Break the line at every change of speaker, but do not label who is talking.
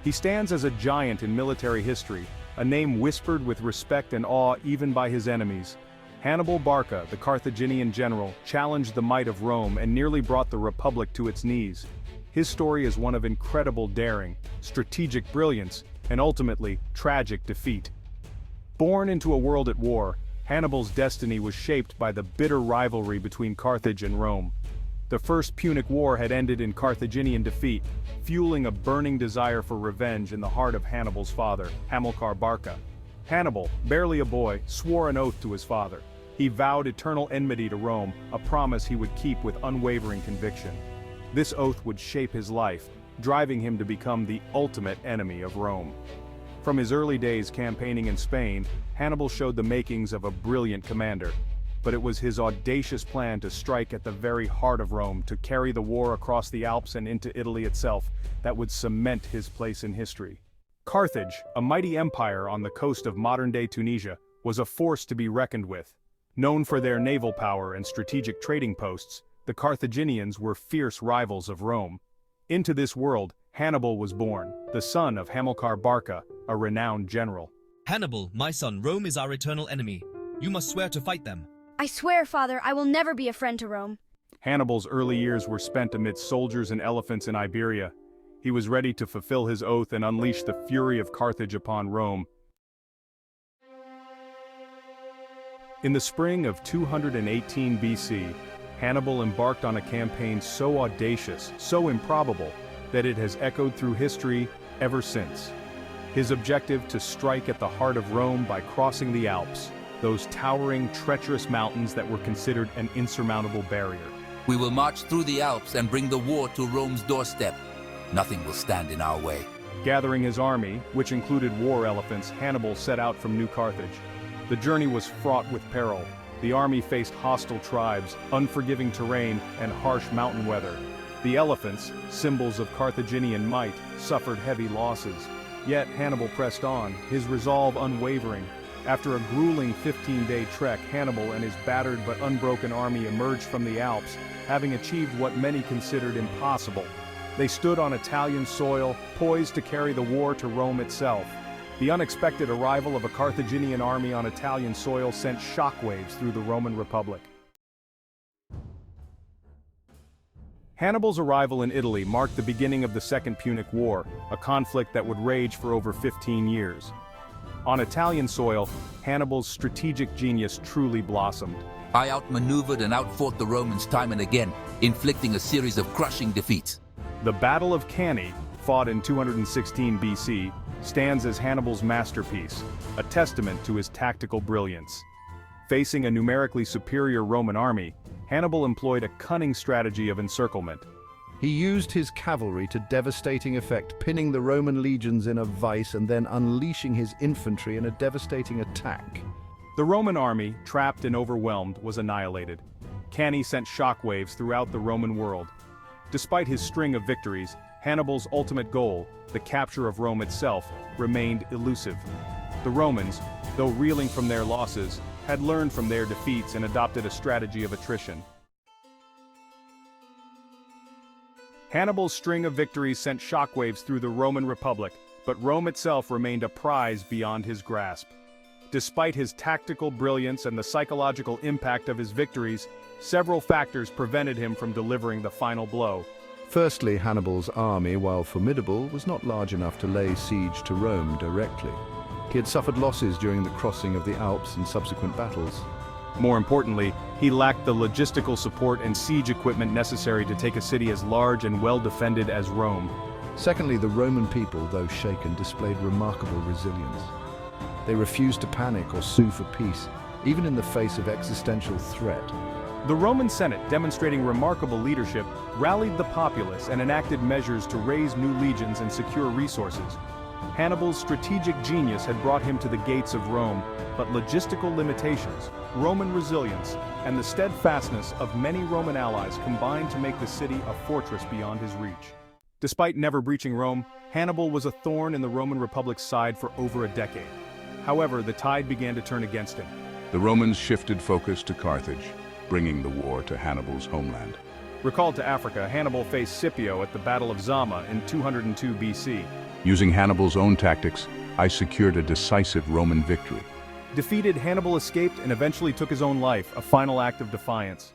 He stands as a giant in military history, a name whispered with respect and awe even by his enemies. Hannibal Barca, the Carthaginian general, challenged the might of Rome and nearly brought the Republic to its knees. His story is one of incredible daring, strategic brilliance, and ultimately, tragic defeat. Born into a world at war, Hannibal's destiny was shaped by the bitter rivalry between Carthage and Rome. The First Punic War had ended in Carthaginian defeat, fueling a burning desire for revenge in the heart of Hannibal's father, Hamilcar Barca. Hannibal, barely a boy, swore an oath to his father. He vowed eternal enmity to Rome, a promise he would keep with unwavering conviction. This oath would shape his life, driving him to become the ultimate enemy of Rome. From his early days campaigning in Spain, Hannibal showed the makings of a brilliant commander. But it was his audacious plan to strike at the very heart of Rome, to carry the war across the Alps and into Italy itself, that would cement his place in history. Carthage, a mighty empire on the coast of modern-day Tunisia, was a force to be reckoned with. Known for their naval power and strategic trading posts, the Carthaginians were fierce rivals of Rome. Into this world, Hannibal was born, the son of Hamilcar Barca, a renowned general.
Hannibal, my son, Rome is our eternal enemy. You must swear to fight them.
I swear, Father, I will never be a friend to Rome.
Hannibal's early years were spent amidst soldiers and elephants in Iberia. He was ready to fulfill his oath and unleash the fury of Carthage upon Rome. In the spring of 218 BC, Hannibal embarked on a campaign so audacious, so improbable, that it has echoed through history ever since. His objective to strike at the heart of Rome by crossing the Alps, those towering, treacherous mountains that were considered an insurmountable barrier.
We will march through the Alps and bring the war to Rome's doorstep. Nothing will stand in our way.
Gathering his army, which included war elephants, Hannibal set out from New Carthage. The journey was fraught with peril. The army faced hostile tribes, unforgiving terrain, and harsh mountain weather. The elephants, symbols of Carthaginian might, suffered heavy losses. Yet Hannibal pressed on, his resolve unwavering. After a grueling 15-day trek, Hannibal and his battered but unbroken army emerged from the Alps, having achieved what many considered impossible. They stood on Italian soil, poised to carry the war to Rome itself. The unexpected arrival of a Carthaginian army on Italian soil sent shockwaves through the Roman Republic. Hannibal's arrival in Italy marked the beginning of the Second Punic War, a conflict that would rage for over 15 years. On Italian soil, Hannibal's strategic genius truly blossomed.
I outmaneuvered and outfought the Romans time and again, inflicting a series of crushing defeats.
The Battle of Cannae, fought in 216 BC, stands as Hannibal's masterpiece, a testament to his tactical brilliance. Facing a numerically superior Roman army, Hannibal employed a cunning strategy of encirclement.
He used his cavalry to devastating effect, pinning the Roman legions in a vice and then unleashing his infantry in a devastating attack.
The Roman army, trapped and overwhelmed, was annihilated. Cannae sent shockwaves throughout the Roman world. Despite his string of victories, Hannibal's ultimate goal, the capture of Rome itself, remained elusive. The Romans, though reeling from their losses, had learned from their defeats and adopted a strategy of attrition. Hannibal's string of victories sent shockwaves through the Roman Republic, but Rome itself remained a prize beyond his grasp. Despite his tactical brilliance and the psychological impact of his victories, several factors prevented him from delivering the final blow.
Firstly, Hannibal's army, while formidable, was not large enough to lay siege to Rome directly. He had suffered losses during the crossing of the Alps and subsequent battles.
More importantly, he lacked the logistical support and siege equipment necessary to take a city as large and well-defended as Rome.
Secondly, the Roman people, though shaken, displayed remarkable resilience. They refused to panic or sue for peace, even in the face of existential threat.
The Roman Senate, demonstrating remarkable leadership, rallied the populace and enacted measures to raise new legions and secure resources. Hannibal's strategic genius had brought him to the gates of Rome, but logistical limitations, Roman resilience, and the steadfastness of many Roman allies combined to make the city a fortress beyond his reach. Despite never breaching Rome, Hannibal was a thorn in the Roman Republic's side for over a decade. However, the tide began to turn against him.
The Romans shifted focus to Carthage, bringing the war to Hannibal's homeland.
Recalled to Africa, Hannibal faced Scipio at the Battle of Zama in 202 BC.
Using Hannibal's own tactics, I secured a decisive Roman victory.
Defeated, Hannibal escaped and eventually took his own life, a final act of defiance.